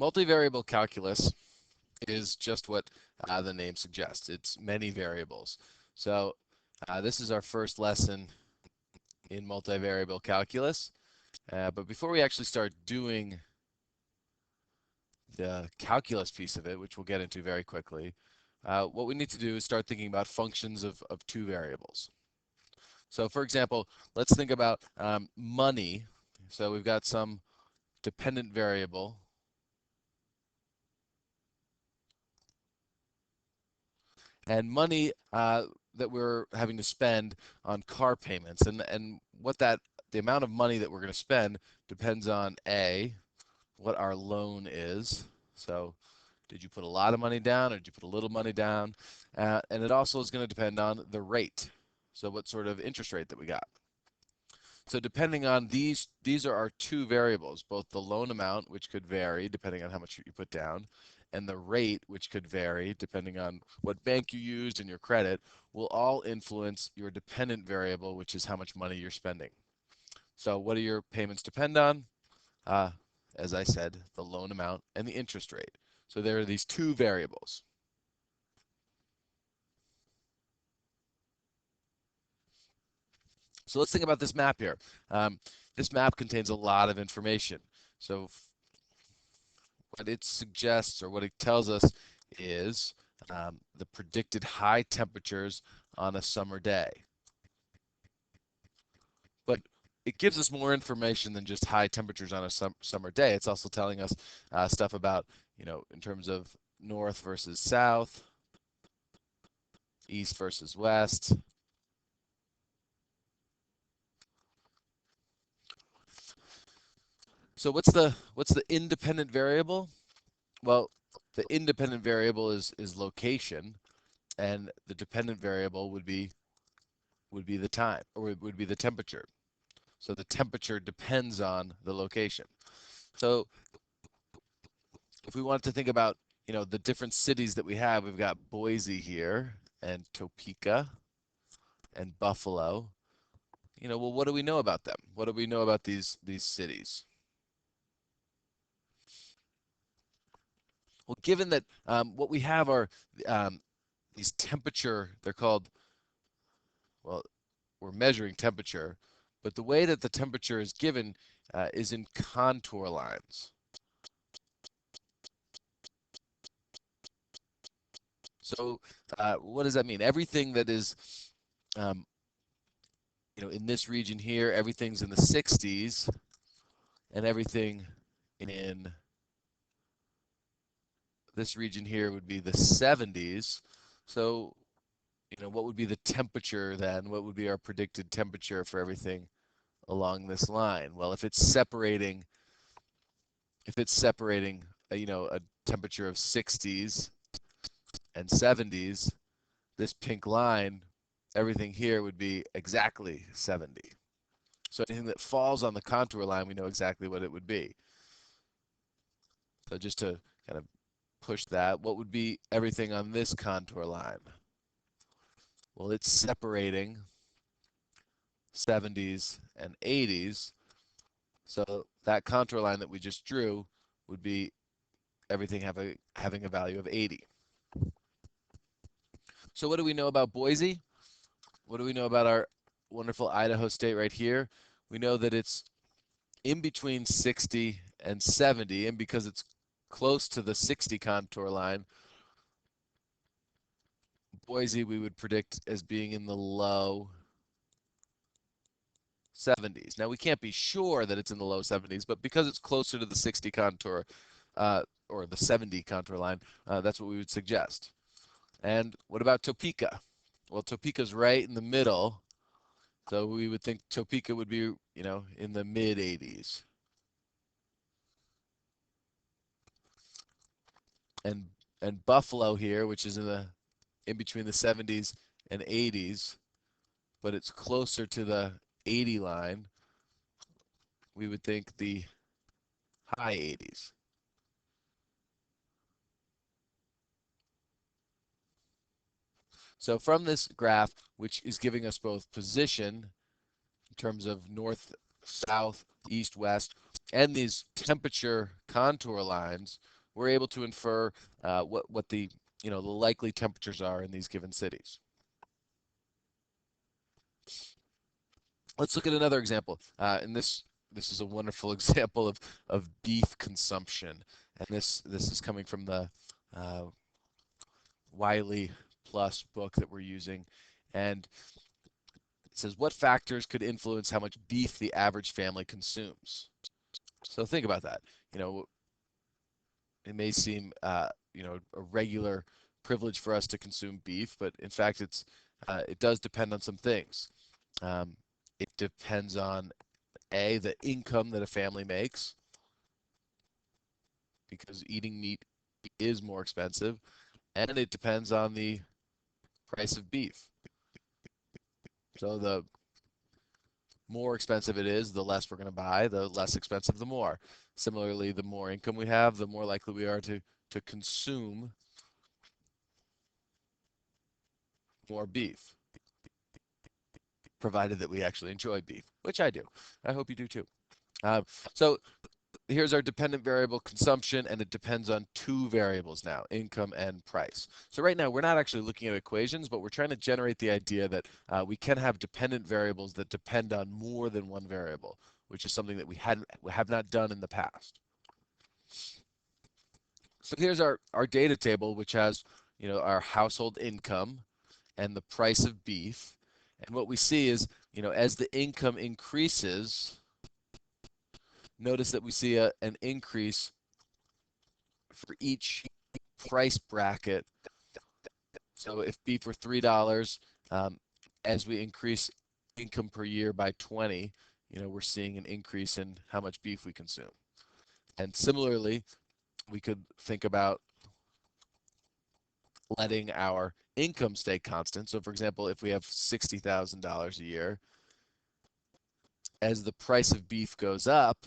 Multivariable calculus is just what the name suggests. It's many variables. So this is our first lesson in multivariable calculus. But before we actually start doing the calculus piece of it, which we'll get into very quickly, what we need to do is start thinking about functions of two variables. So for example, let's think about money. So we've got some dependent variable. And money that we're having to spend on car payments. And what the amount of money that we're going to spend depends on A, what our loan is. So did you put a lot of money down or did you put a little money down? And it also is going to depend on the rate. So what sort of interest rate that we got. So depending on these are our two variables, both the loan amount, which could vary depending on how much you put down, and the rate, which could vary depending on what bank you used and your credit, will all influence your dependent variable, which is how much money you're spending. So what do your payments depend on? Uh, as I said, the loan amount and the interest rate. So there are these two variables. So let's think about this map here. This map contains a lot of information. So what it suggests or what it tells us is the predicted high temperatures on a summer day. But it gives us more information than just high temperatures on a summer day. It's also telling us stuff about, in terms of north versus south, east versus west. So what's the independent variable? Well, the independent variable is location, and the dependent variable would be the time, or it would be the temperature. So the temperature depends on the location. So if we want to think about, the different cities that we have, we've got Boise here and Topeka and Buffalo. Well, what do we know about them? What do we know about these cities? Well, given that what we have are these temperature, they're called, well, we're measuring temperature, but the way that the temperature is given is in contour lines. So what does that mean? Everything that is, um, in this region here, everything's in the 60s, and everything in this region here would be the 70s. So, what would be the temperature then? What would be our predicted temperature for everything along this line? Well, if it's separating, a temperature of 60s and 70s, this pink line, everything here would be exactly 70. So anything that falls on the contour line, we know exactly what it would be. So just to kind of push that, what would be everything on this contour line? Well, it's separating 70s and 80s. So that contour line that we just drew would be everything having a value of 80. So what do we know about Boise? What do we know about our wonderful Idaho State right here? We know that it's in between 60 and 70, and because it's close to the 60 contour line, Boise we would predict as being in the low 70s. Now we can't be sure that it's in the low 70s, but because it's closer to the 60 contour or the 70 contour line, that's what we would suggest. And what about Topeka? Well, Topeka's right in the middle, so we would think Topeka would be, in the mid 80s. And Buffalo here, which is in between the 70s and 80s, but it's closer to the 80 line, we would think the high 80s. So from this graph, which is giving us both position in terms of north, south, east, west, and these temperature contour lines, we're able to infer what the the likely temperatures are in these given cities. Let's look at another example. And this is a wonderful example of beef consumption. And this is coming from the uh, Wiley Plus book that we're using. And it says, what factors could influence how much beef the average family consumes? So think about that. You know, it may seem a regular privilege for us to consume beef, but in fact, it does depend on some things. It depends on the income that a family makes, because eating meat is more expensive, and it depends on the price of beef. So the more expensive it is, the less we're going to buy, the less expensive, the more. Similarly, the more income we have, the more likely we are to consume more beef, provided that we actually enjoy beef, which I do. I hope you do too. So here's our dependent variable, consumption, and it depends on two variables now, income and price. So right now we're not actually looking at equations, but we're trying to generate the idea that we can have dependent variables that depend on more than one variable, which is something that we have not done in the past. So here's our data table, which has our household income and the price of beef. And what we see is, as the income increases, notice that we see an increase for each price bracket. So if beef were $3, as we increase income per year by 20, we're seeing an increase in how much beef we consume. And similarly, we could think about letting our income stay constant. So for example, if we have $60,000 a year, as the price of beef goes up,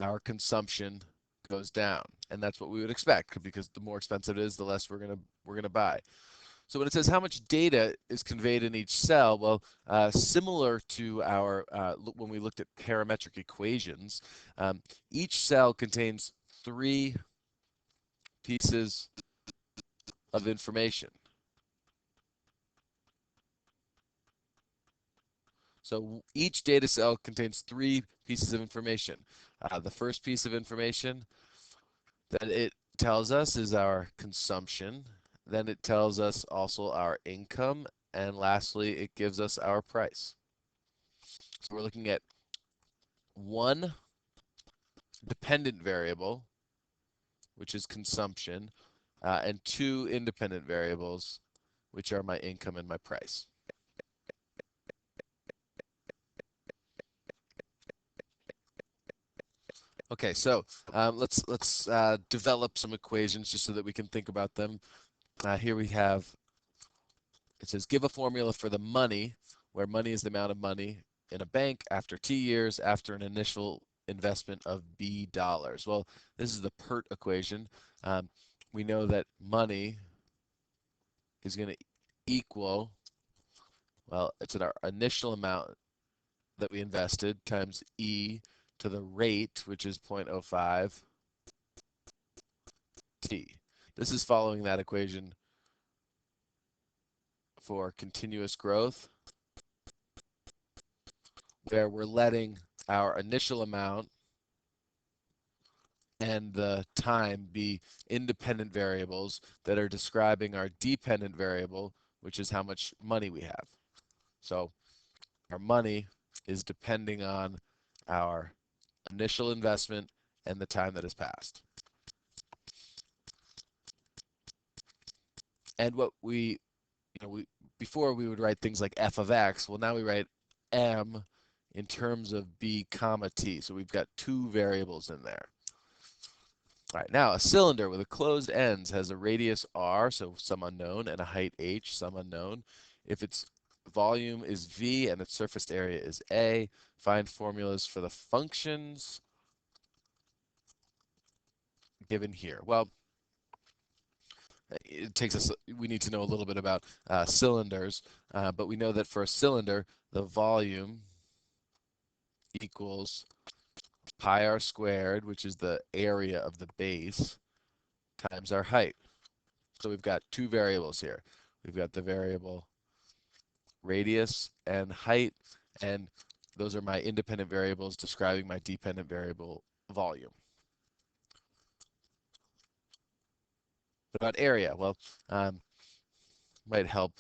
our consumption goes down, and that's what we would expect, because the more expensive it is, the less we're gonna buy. So when it says how much data is conveyed in each cell, well, similar to our when we looked at parametric equations, each cell contains three pieces of information. So each data cell contains three pieces of information. The first piece of information that it tells us is our consumption. Then it tells us also our income. And lastly, it gives us our price. So we're looking at one dependent variable, which is consumption, and two independent variables, which are my income and my price. Okay, so let's develop some equations just so that we can think about them. Here we have, it says give a formula for the money, where money is the amount of money in a bank after T years after an initial investment of B dollars. Well, this is the PERT equation. We know that money is going to equal, well, it's our initial amount that we invested times E to the rate, which is 0.05 T. This is following that equation for continuous growth, where we're letting our initial amount and the time be independent variables that are describing our dependent variable, which is how much money we have. So our money is depending on our initial investment and the time that has passed. And what before we would write things like f of x, well, now we write m in terms of b comma t. So we've got two variables in there. All right, now a cylinder with a closed ends has a radius r, so some unknown, and a height h, some unknown. If its volume is v and its surface area is a, find formulas for the functions given here. Well, we need to know a little bit about cylinders, but we know that for a cylinder, the volume equals pi r squared, which is the area of the base, times our height. So we've got two variables here. We've got the variable radius and height, and those are my independent variables describing my dependent variable volume. What about area? Well, might help.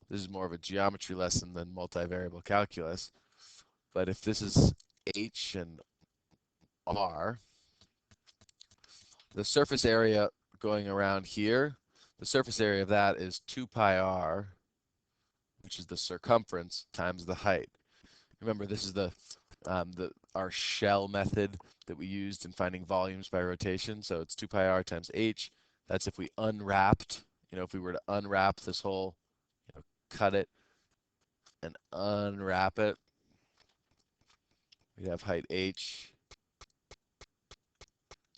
This is more of a geometry lesson than multivariable calculus. But if this is h and r, the surface area going around here, the surface area of that is 2 pi r, which is the circumference, times the height. Remember, this is our shell method that we used in finding volumes by rotation. So it's 2 pi r times h. That's if we unwrapped, if we were to unwrap this whole, cut it and unwrap it, we have height h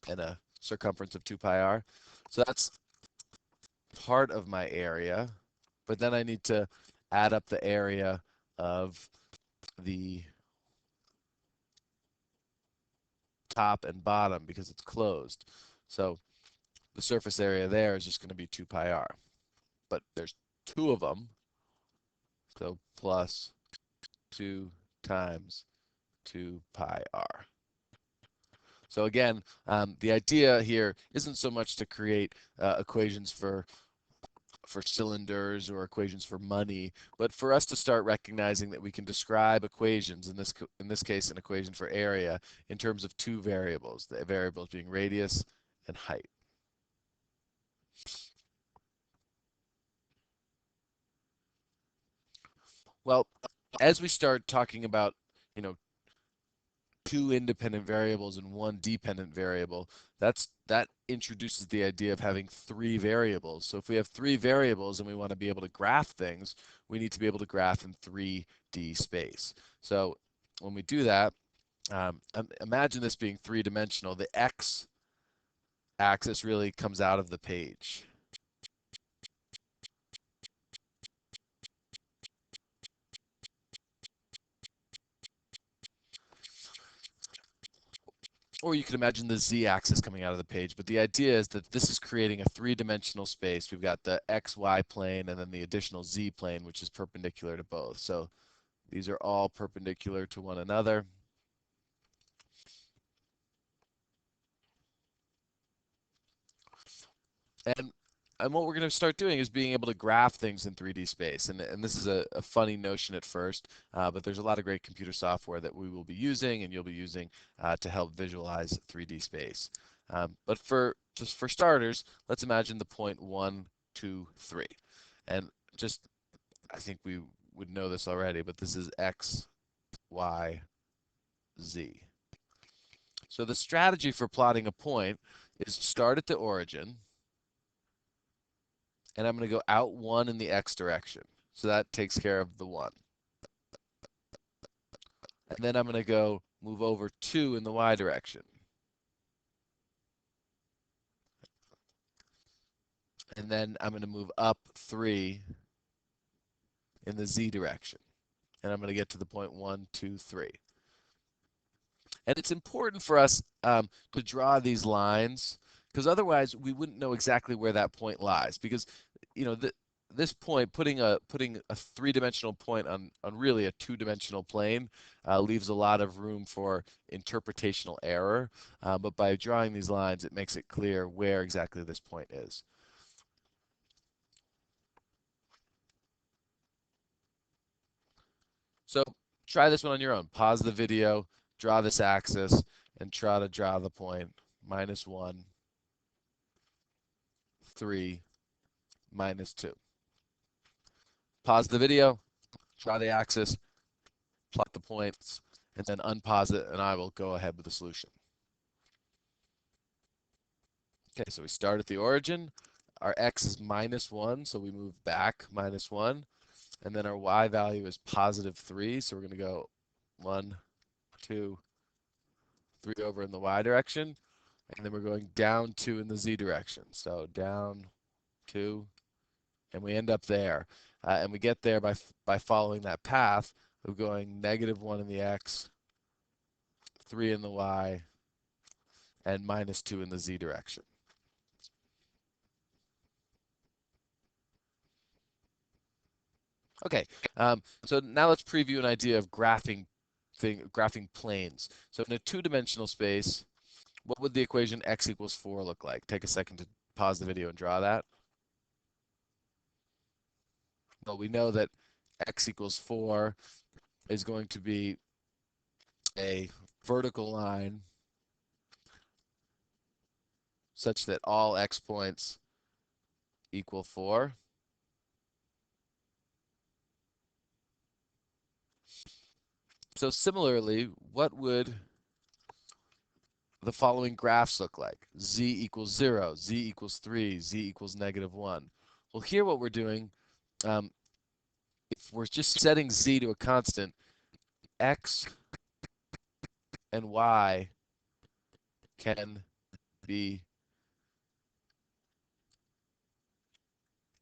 and a circumference of 2 pi r. So that's part of my area, but then I need to add up the area of the top and bottom because it's closed. So the surface area there is just going to be 2 pi r. But there's two of them, so plus 2 times 2 pi r. So again, the idea here isn't so much to create equations for cylinders or equations for money, but for us to start recognizing that we can describe equations, in this case an equation for area, in terms of two variables, the variables being radius and height. Well, as we start talking about, two independent variables and one dependent variable, that introduces the idea of having three variables. So if we have three variables and we want to be able to graph things, we need to be able to graph in 3D space. So when we do that, imagine this being three-dimensional. The x-axis really comes out of the page. Or you could imagine the z-axis coming out of the page, but the idea is that this is creating a three-dimensional space. We've got the xy plane and then the additional z plane, which is perpendicular to both. So these are all perpendicular to one another. And what we're going to start doing is being able to graph things in 3D space. And this is a funny notion at first, but there's a lot of great computer software that we will be using and you'll be using to help visualize 3D space. But just for starters, let's imagine the point 1, 2, 3. And I think we would know this already, but this is x, y, z. So the strategy for plotting a point is start at the origin, and I'm going to go out 1 in the x direction. So that takes care of the 1. And then I'm going to go move over 2 in the y direction. And then I'm going to move up 3 in the z direction. And I'm going to get to the point 1, 2, 3. And it's important for us to draw these lines, because otherwise we wouldn't know exactly where that point lies. Because, this point, putting a three-dimensional point on really a two-dimensional plane leaves a lot of room for interpretational error. But by drawing these lines, it makes it clear where exactly this point is. So try this one on your own. Pause the video, draw this axis, and try to draw the point -1, 3, -2. Pause the video, draw the axis, plot the points, and then unpause it, and I will go ahead with the solution. Okay, so we start at the origin. Our x is -1, so we move back -1. And then our y value is +3, so we're going to go 1, 2, 3 over in the y direction. And then we're going down 2 in the z direction. So down 2, and we end up there. And we get there by following that path of going -1 in the x, 3 in the y, and minus 2 in the z direction. Okay, so now let's preview an idea of graphing planes. So in a two-dimensional space, what would the equation x equals 4 look like? Take a second to pause the video and draw that. Well, we know that x equals 4 is going to be a vertical line such that all x points equal 4. So similarly, what would the following graphs look like? Z equals 0, z equals 3, z equals -1. Well, here what we're doing, if we're just setting z to a constant, x and y can be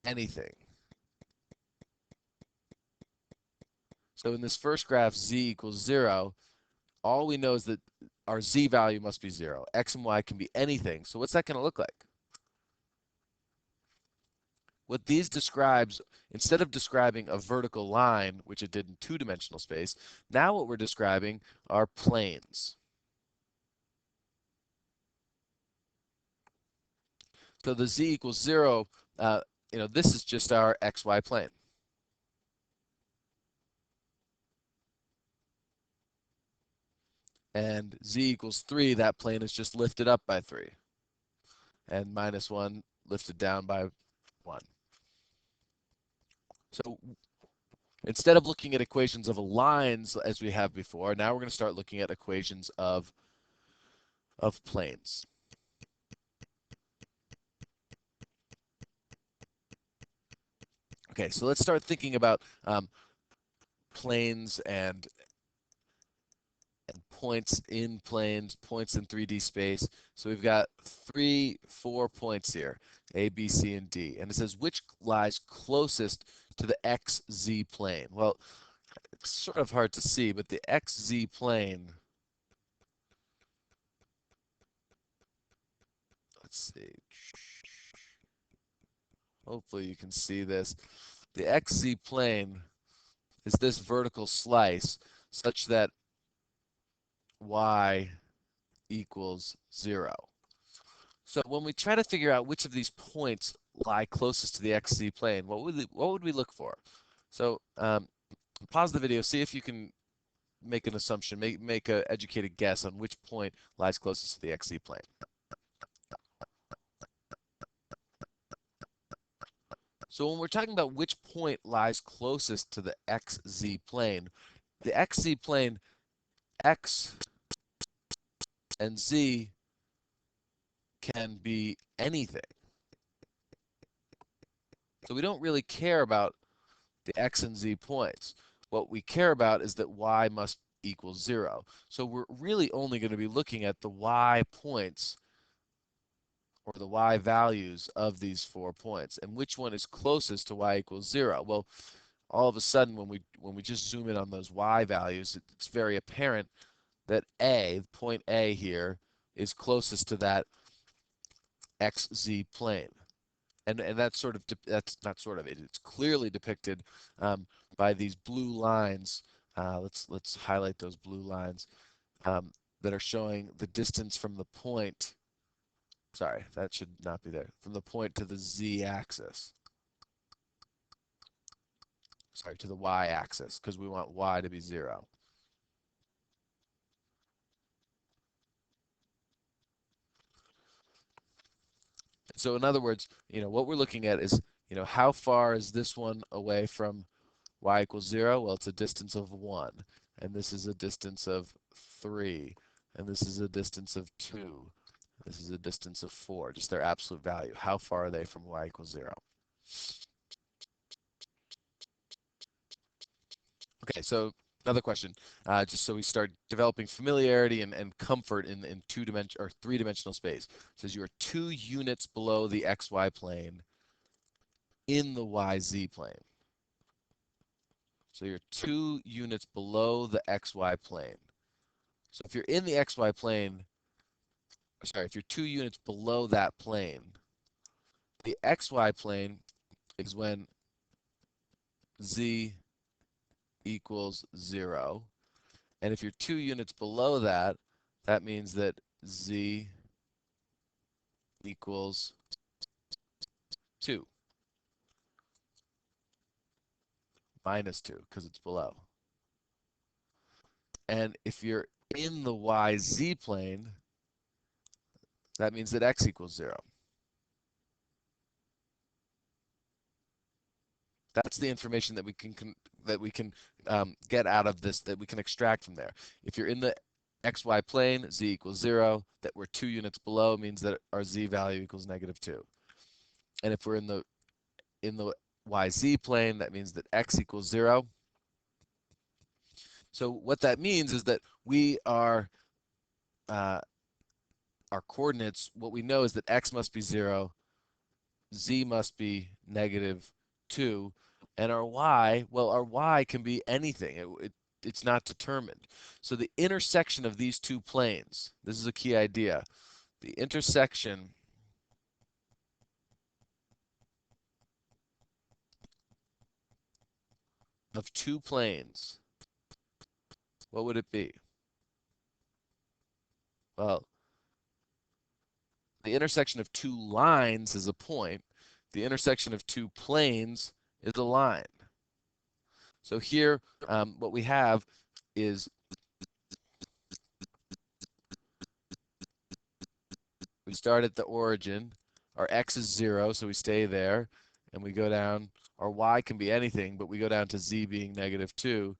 anything. So in this first graph, z equals 0, all we know is that our z value must be 0. X and y can be anything. So what's that going to look like? What these describes, instead of describing a vertical line, which it did in two-dimensional space, now what we're describing are planes. So the z equals 0, this is just our xy plane. And z equals 3, that plane is just lifted up by 3. And -1 lifted down by 1. So instead of looking at equations of lines as we have before, now we're going to start looking at equations of planes. Okay, so let's start thinking about planes and points in planes, points in 3D space. So we've got 4 points here, A, B, C, and D. And it says which lies closest to the XZ plane. Well, it's sort of hard to see, but the XZ plane, let's see. Hopefully you can see this. The XZ plane is this vertical slice such that y equals 0. So when we try to figure out which of these points lie closest to the XZ plane, what would we look for? So pause the video, see if you can make an assumption, make an educated guess on which point lies closest to the XZ plane. So when we're talking about which point lies closest to the XZ plane, the XZ plane, X and Z can be anything. So we don't really care about the X and Z points. What we care about is that Y must equal 0. So we're really only going to be looking at the Y points or the Y values of these 4 points and which one is closest to Y equals 0. Well, all of a sudden when we just zoom in on those Y values, it's very apparent that point A here is closest to that XZ plane. And that's it's clearly depicted by these blue lines. Let's highlight those blue lines that are showing the distance from the point. Sorry, that should not be there. From the point to the z-axis. Sorry, to the y-axis, because we want y to be 0. So in other words, what we're looking at is, how far is this one away from y equals 0? Well, it's a distance of 1. And this is a distance of 3. And this is a distance of 2. This is a distance of 4, just their absolute value. How far are they from y equals 0? Okay, so another question, just so we start developing familiarity and comfort in two-dimensional or three-dimensional space. It says you are 2 units below the xy plane in the yz plane. So you're 2 units below the xy plane. So if you're in the XY plane, sorry, if you're 2 units below that plane, the XY plane is when z equals 0. And if you're 2 units below that, that means that z equals 2 minus 2 because it's below. And if you're in the YZ plane, that means that x equals 0. That's the information that we can get out of this, that we can extract from there. If you're in the XY plane, z equals 0. That we're 2 units below means that our z value equals -2. And if we're in the YZ plane, that means that x equals 0. So what that means is that we are our coordinates, what we know is that x must be 0, z must be -2, and our y, well, our y can be anything. It's not determined. So the intersection of these two planes, this is a key idea. The intersection of two planes, what would it be? Well, the intersection of two lines is a point. The intersection of two planes is a line. So here, what we have is we start at the origin. Our x is 0, so we stay there. And we go down. Our y can be anything, but we go down to z being -2.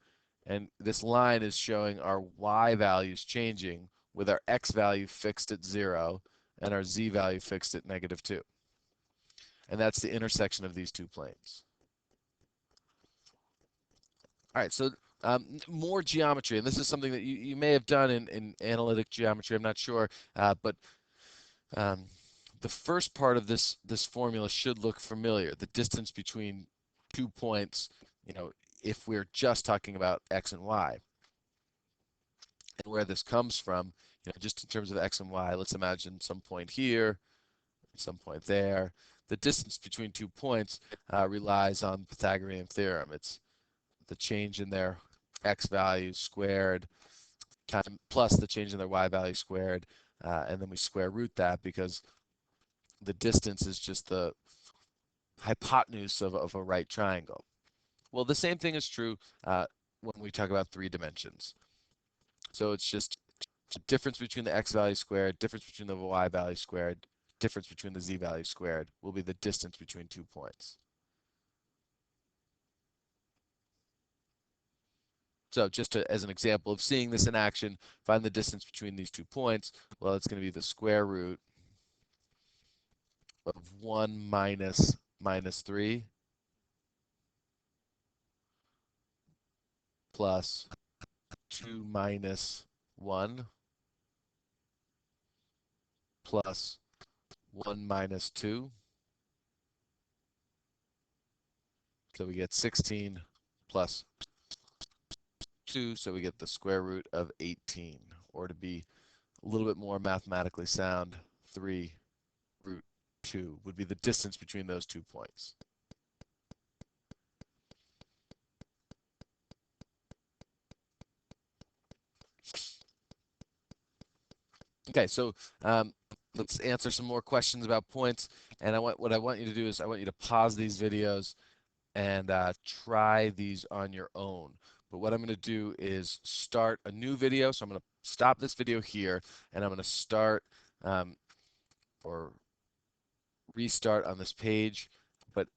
And this line is showing our y values changing with our x value fixed at 0 and our z value fixed at -2. And that's the intersection of these two planes. All right, so more geometry, and this is something that you may have done in analytic geometry, I'm not sure, but um, the first part of this formula should look familiar. The distance between 2 points, if we're just talking about x and y. And where this comes from, just in terms of x and y, let's imagine some point here, some point there. The distance between 2 points relies on Pythagorean theorem. It's the change in their x value squared plus the change in their y value squared, and then we square root that because the distance is just the hypotenuse of a right triangle. Well, the same thing is true when we talk about 3 dimensions. So it's just the difference between the x value squared, difference between the y value squared, difference between the z value squared will be the distance between 2 points. So just as an example of seeing this in action, find the distance between these 2 points. Well, it's going to be the square root of 1 minus -3 plus 2 minus 1 plus 1 minus 2. So we get 16 plus 2, so we get the square root of 18. Or to be a little bit more mathematically sound, 3 root 2 would be the distance between those 2 points. Okay, so let's answer some more questions about points. And what I want you to do is I want you to pause these videos and try these on your own. But what I'm going to do is start a new video. So I'm going to stop this video here, and I'm going to start or restart on this page. But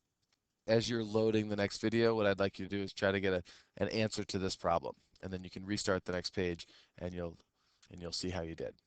as you're loading the next video, what I'd like you to do is try to get an answer to this problem, and then you can restart the next page, and you'll see how you did.